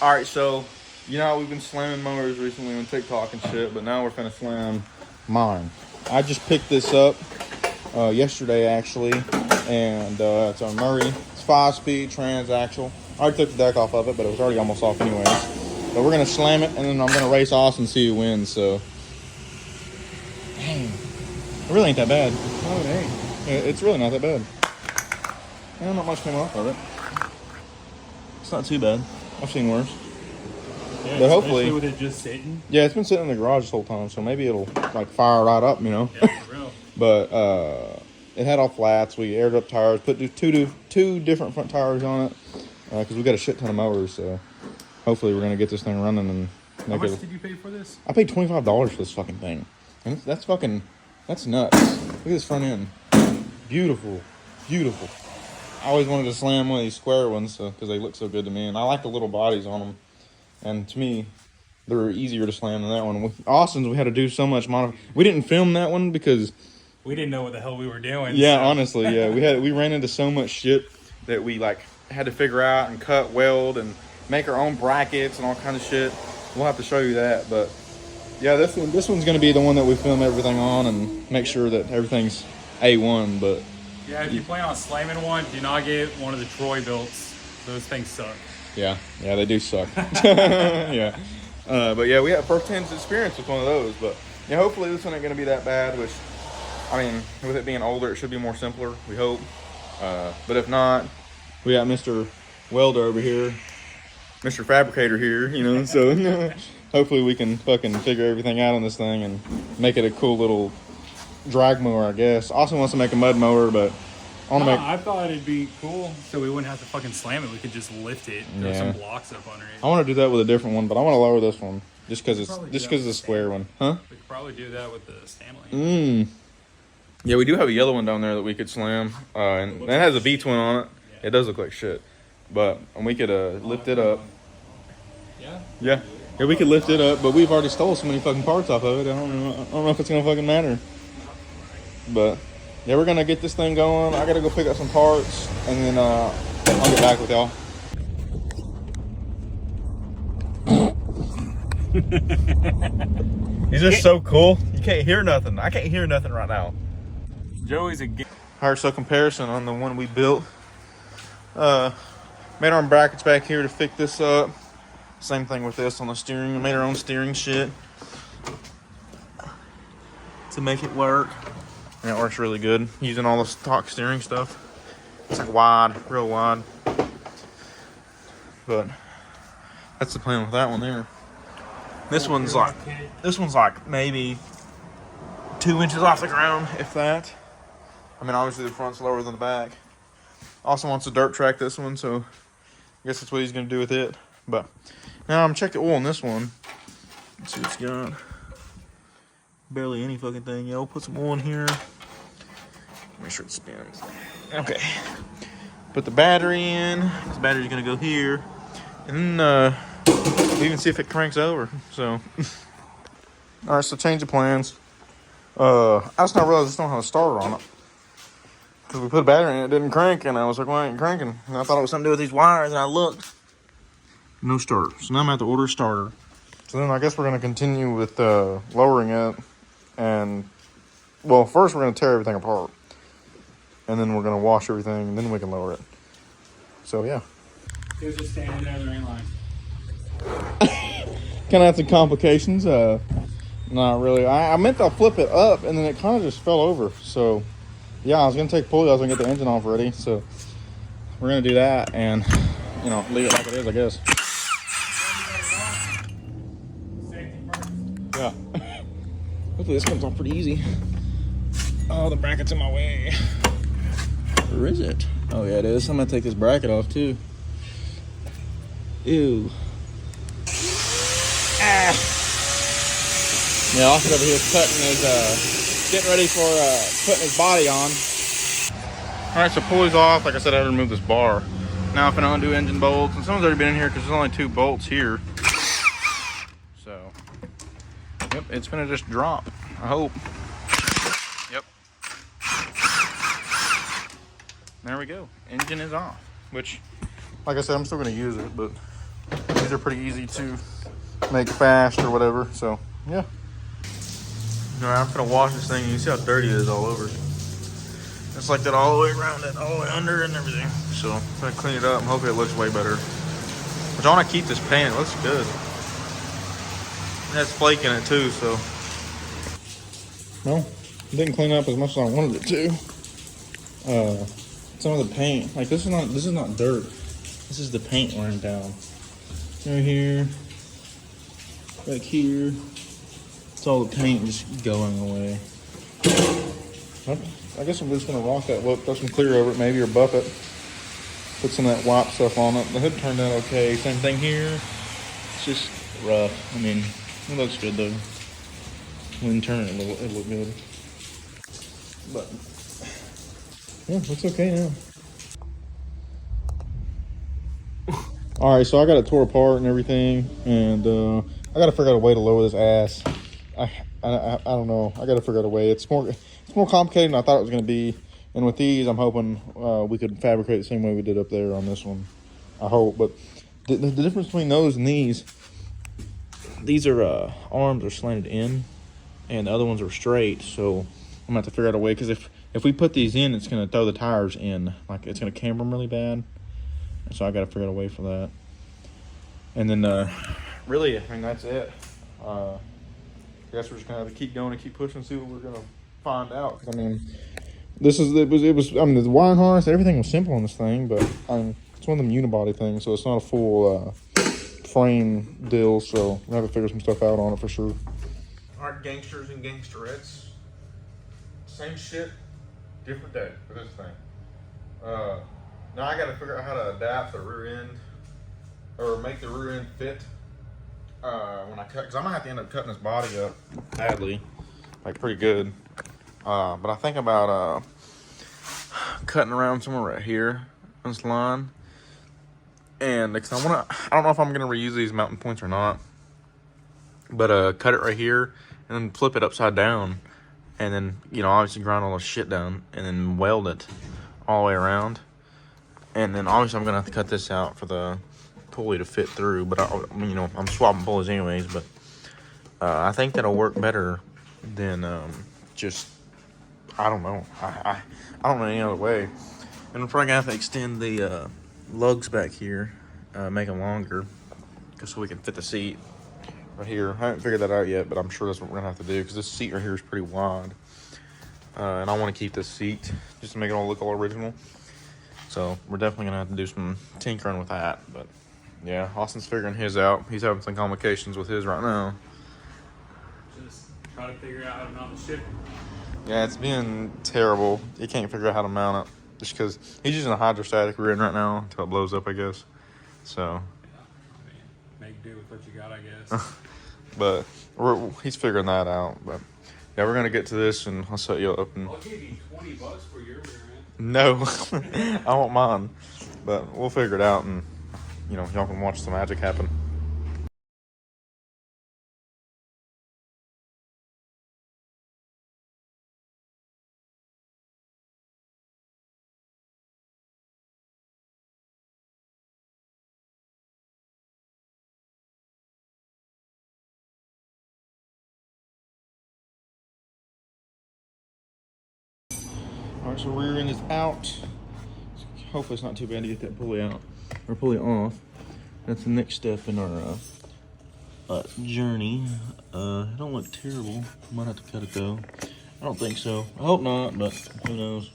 All right, so you know how we've been slamming mowers recently on TikTok and shit, but now we're finna slam mine. I just picked this up yesterday actually, and it's on Murray. It's 5-speed transaxle. I already took the deck off of it, but it was already almost off anyways. But we're gonna slam it, and then I'm gonna race Austin and see who wins. So, dang, it really ain't that bad. Oh, it ain't. It's really not that bad. Not much came off of it. It's not too bad. I've seen worse. Yeah, but hopefully with it just sitting. Yeah, it's been sitting in the garage this whole time, so maybe it'll like fire right up, you know. Yeah, for real. But it had all flats. We aired up tires, put two different front tires on it because we got a shit ton of mowers. So hopefully we're gonna get this thing running and make How much did you pay for this? I paid $25 for this fucking thing, and that's nuts. Look at this front end, beautiful. I always wanted to slam one of these square ones because they look so good to me, and I like the little bodies on them. And to me, they were easier to slam than that one. With Austin's, we had to do so much We didn't film that one because we didn't know what the hell we were doing. Yeah, so. Honestly, yeah, we ran into so much shit that we like had to figure out and cut, weld, and make our own brackets and all kinds of shit. We'll have to show you that, but yeah, this one's gonna be the one that we film everything on and make sure that everything's A1. But yeah, if you plan on slamming one, do not get one of the TROY-BILTs. Those things suck. Yeah, they do suck. Yeah. But yeah, we have first-hand experience with one of those. But yeah, hopefully this one ain't going to be that bad, which, I mean, with it being older, it should be more simpler, we hope. But if not, we got Mr. Welder over here, Mr. Fabricator here, you know, so hopefully we can fucking figure everything out on this thing and make it a cool little drag mower, I guess. Austin wants to make a mud mower, but I thought it'd be cool so we wouldn't have to fucking slam it. We could just lift it. Throw some blocks up underneath. I want to do that with a different one, but I want to lower this one just because it's the square one, huh? We could probably do that with the Stanley. Yeah, we do have a yellow one down there that we could slam, and that has a V twin on it. Yeah. It does look like shit, but we could lift it up. Yeah, we could lift it up, but we've already stole so many fucking parts off of it. I don't know if it's gonna fucking matter, but. Yeah, we're gonna get this thing going. I gotta go pick up some parts, and then I'll get back with y'all. These are so cool. You can't hear nothing. I can't hear nothing right now. Joey's a Alright, so comparison on the one we built. Made our own brackets back here to fix this up. Same thing with this on the steering. We made our own steering shit to make it work. And it works really good using all the stock steering stuff. It's like wide, real wide. But that's the plan with that one there. This one's like maybe 2 inches off the ground, if that. I mean, obviously the front's lower than the back. Also wants to dirt track this one, so I guess that's what he's gonna do with it. But now I'm gonna check the oil on this one. Let's see what it's got. Barely any fucking thing, yo. Put some oil in here. Make sure it spins. Okay. Put the battery in. This battery's gonna go here. And then even see if it cranks over. So alright, so change of plans. I just not realized I don't have a starter on it. Because we put a battery in it didn't crank, and I was like, why ain't it cranking? And I thought it was something to do with these wires, and I looked. No starter. So now I'm gonna have to order a starter. So then I guess we're gonna continue with lowering it. And well, first we're gonna tear everything apart. And then we're going to wash everything, and then we can lower it. So, yeah. He was just standing there in the rain line. Kind of had some complications. Not really. I meant to flip it up, and then it kind of just fell over. So, yeah, I was going to take pulley. I was going to get the engine off ready. So, we're going to do that and, you know, leave it like it is, I guess. Yeah. Hopefully this comes off pretty easy. Oh, the bracket's in my way. Or is it? Oh yeah, it is. I'm gonna take this bracket off too. Ew. Ah. Yeah, Austin over here is getting ready for putting his body on. All right, so pulley's off. Like I said, I had to remove this bar. Now if I undo engine bolts, and someone's already been in here because there's only 2 bolts here. So, yep, it's gonna just drop. I hope. Yep. There we go. Engine is off. Which, like I said, I'm still going to use it, but These are pretty easy to make fast or whatever. So yeah. All right, I'm gonna wash this thing. You can see how dirty it is all over. It's like that all the way around it, all the way under and everything. So I'm gonna clean it up and hopefully it looks way better. But I want to keep this pan. It looks good. It has flake in it too, so. Well, it didn't clean up as much as I wanted it to. Some of the paint, like this is not dirt. This is the paint wearing down. Right here, back here. It's all the paint just going away. I guess I'm just gonna rock that look, throw some clear over it maybe, or buff it. Put some of that white stuff on it. The hood turned out okay. Same thing here. It's just rough. I mean, it looks good though. When you turn it, it look good. But yeah, looks okay now. All right, so I got it tore apart and everything, and I got to figure out a way to lower this ass. I don't know. I got to figure out a way. It's more complicated than I thought it was going to be. And with these, I'm hoping we could fabricate the same way we did up there on this one. I hope. But the difference between those and these are arms are slanted in, and the other ones are straight. So I'm gonna have to figure out a way, because if we put these in, it's gonna throw the tires in. Like, it's gonna camber them really bad. So I gotta figure out a way for that. And then really, I mean, that's it. I guess we're just gonna have to keep going and keep pushing and see what we're gonna find out. I mean, it was. I mean, the wiring harness, everything was simple on this thing, but it's one of them unibody things, so it's not a full frame deal. So we'll have to figure some stuff out on it for sure. All right, gangsters and gangsterettes, same shit, different day for this thing. Now I got to figure out how to adapt the rear end, or make the rear end fit when I cut, because I'm gonna have to end up cutting this body up badly, like pretty good. But I think about cutting around somewhere right here on this line, and because I don't know if I'm gonna reuse these mounting points or not, but cut it right here and then flip it upside down, and then, you know, obviously grind all this shit down and then weld it all the way around. And then obviously I'm gonna have to cut this out for the pulley to fit through, but you know, I'm swapping pulleys anyways. But I think that'll work better than just, I don't know. I don't know any other way. And I'm probably gonna have to extend the lugs back here, make them longer, so we can fit the seat right here. I haven't figured that out yet, but I'm sure that's what we're gonna have to do, because this seat right here is pretty wide, and I want to keep this seat just to make it all look all original. So we're definitely gonna have to do some tinkering with that. But yeah, Austin's figuring his out. He's having some complications with his right now. Just try to figure out how to mount the ship. Yeah, it's being terrible. He can't figure out how to mount it, just because he's using a hydrostatic rear end right now until it blows up, I guess. So yeah, I mean, make do with what you got, I guess. But he's figuring that out. But yeah, we're gonna get to this, and I'll set you up. And I'll give you $20 for your rear end. no, I want mine. But we'll figure it out, and you know, y'all can watch the magic happen. Alright, so rear end is out. Hopefully it's not too bad to get that pulley out, or pulley off. That's the next step in our journey. It don't look terrible. Might have to cut it though. I don't think so. I hope not, but who knows.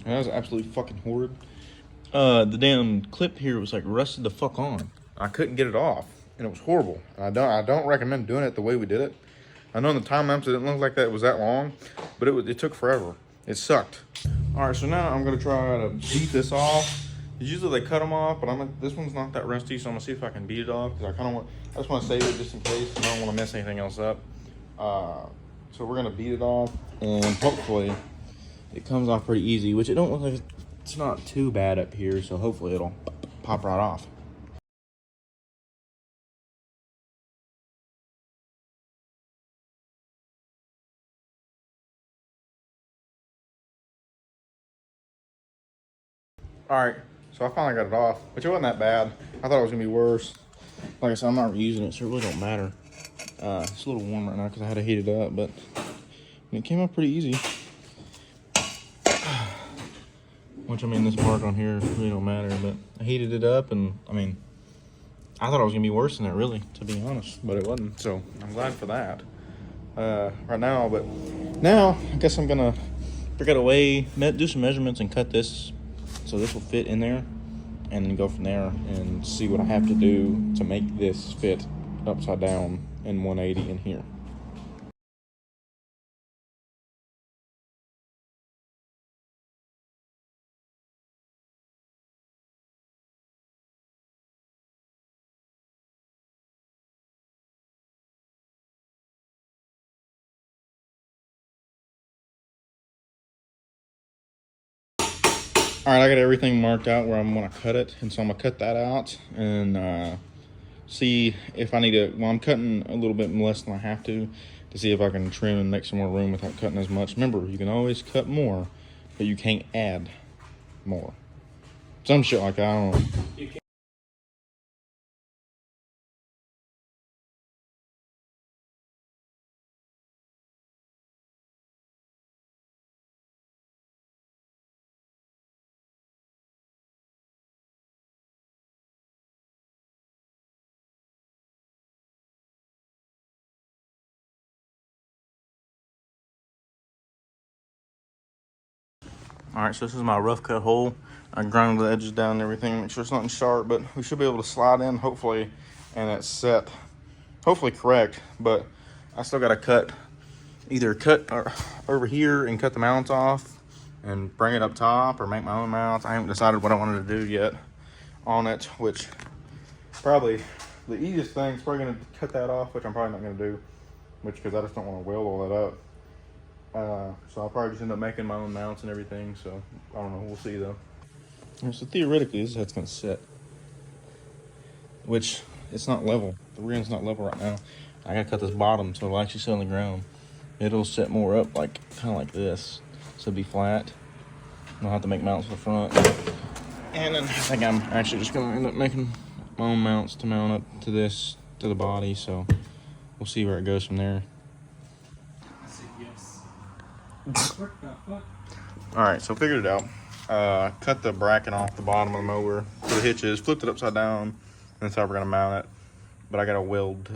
That was absolutely fucking horrid. The damn clip here was like rusted the fuck on. I couldn't get it off, and it was horrible. And I don't recommend doing it the way we did it. I know in the time lapse it didn't look like that it was that long, but it took forever. It sucked. All right, so now I'm gonna try to beat this off. Usually they cut them off, but this one's not that rusty, so I'm gonna see if I can beat it off, because I just want to save it just in case. I don't want to mess anything else up. So we're gonna beat it off, and hopefully it comes off pretty easy, which it don't look like it's not too bad up here, so hopefully it'll pop right off. All right, so I finally got it off, which it wasn't that bad. I thought it was gonna be worse. Like I said, I'm not reusing it, so it really don't matter. It's a little warm right now because I had to heat it up, but it came out pretty easy. Which, I mean, this mark on here really don't matter, but I heated it up, and I mean, I thought it was gonna be worse than that, really, to be honest, but it wasn't. So I'm glad for that. Right now, but now I guess I'm gonna figure out a way, do some measurements, and cut this so this will fit in there, and then go from there and see what I have to do to make this fit upside down in 180 in here. All right, I got everything marked out where I'm gonna cut it, and so I'm gonna cut that out and see if I need to, well, I'm cutting a little bit less than I have to see if I can trim and make some more room without cutting as much. Remember, you can always cut more, but you can't add more. Some shit like that, I don't know. All right, so this is my rough cut hole. I ground the edges down and everything, make sure it's nothing sharp, but we should be able to slide in, hopefully, and it's set, hopefully correct, but I still gotta either cut over here and cut the mounts off and bring it up top, or make my own mounts. I haven't decided what I wanted to do yet on it, which probably the easiest thing is probably gonna cut that off, which I'm probably not gonna do, because I just don't want to weld all that up. So I'll probably just end up making my own mounts and everything, so I don't know, we'll see though. So theoretically, this is how it's gonna sit, which it's not level. The rear end's not level right now. I gotta cut this bottom so it'll actually sit on the ground. It'll set more up like kind of like this, so it'll be flat. I'll have to make mounts for the front, and then I think I'm actually just gonna end up making my own mounts to mount up to this, to the body. So we'll see where it goes from there. All right, so figured it out. Cut the bracket off the bottom of the mower for the hitches, flipped it upside down, and that's how we're gonna mount it. But I gotta weld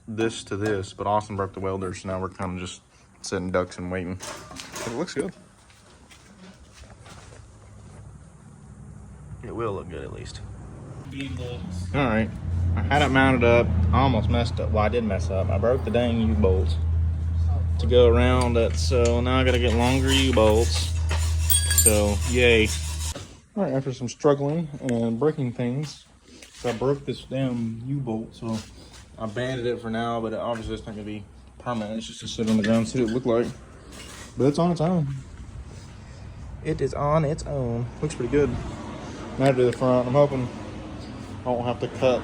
this to this, but Austin broke the welder, so now we're kind of just sitting ducks and waiting. But it looks good. It will look good at least. All right, I had it mounted up. I almost messed up. Well, I did mess up. I broke the dang U-bolts to go around it, so now I gotta get longer U-bolts. So yay. All right, after some struggling and breaking things, so I broke this damn U-bolt, so I banded it for now, but obviously it's not gonna be permanent. It's just to sit on the ground and see what it look like. But it's on its own. It is on its own. Looks pretty good. Now to the front, I'm hoping I won't have to cut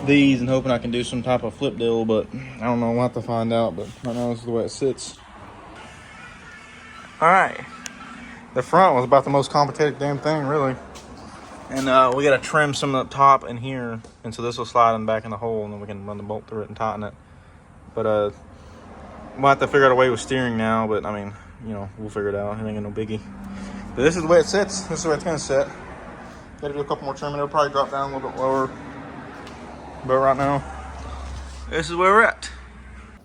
these and hoping I can do some type of flip deal, but I don't know, we'll have to find out. But right now this is the way it sits. All right, the front was about the most complicated damn thing, really. And we gotta trim some up top in here, and so this will slide in back in the hole, and then we can run the bolt through it and tighten it. But we'll have to figure out a way with steering now, but I mean, you know, we'll figure it out. It ain't no biggie. But this is the way it sits. This is the way it's gonna sit. Gotta do a couple more trimming. It'll probably drop down a little bit lower. But right now, this is where we're at.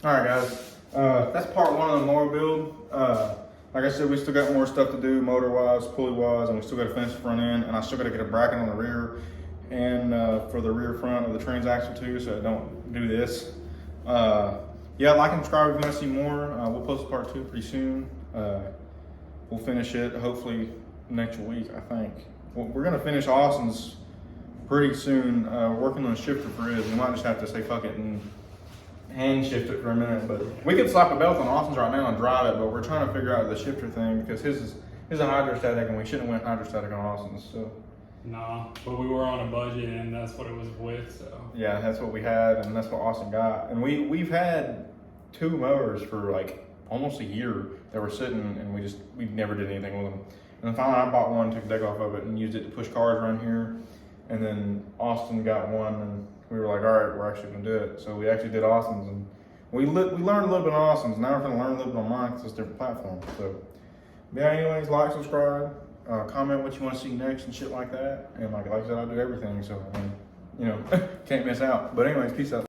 All right, guys. That's part one of the mower build. Like I said, we still got more stuff to do, motor-wise, pulley-wise, and we still got to finish the front end. And I still got to get a bracket on the rear and for the rear front of the transaxle too, so I don't do this. Yeah, like and subscribe if you want to see more. We'll post part two pretty soon. We'll finish it hopefully next week, I think. We're gonna finish Austin's pretty soon. Working on a shifter for his. We might just have to say fuck it and hand shift it for a minute. But we could slap a belt on Austin's right now and drive it, but we're trying to figure out the shifter thing because his is a hydrostatic, and we shouldn't have went hydrostatic on Austin's. So Nah, but we were on a budget, and that's what it was with. So yeah, that's what we had, and that's what Austin got. And we've had 2 mowers for like almost a year that were sitting, and we never did anything with them. And then finally, I bought one, took the deck off of it, and used it to push cars around here. And then Austin got one, and we were like, all right, we're actually gonna do it. So we actually did Austin's, and we learned a little bit on Austin's. Now we're gonna learn a little bit on mine because it's a different platform. So yeah, anyways, like, subscribe, comment what you want to see next and shit like that. And like I said, I do everything, so I mean, you know, can't miss out. But anyways, peace out.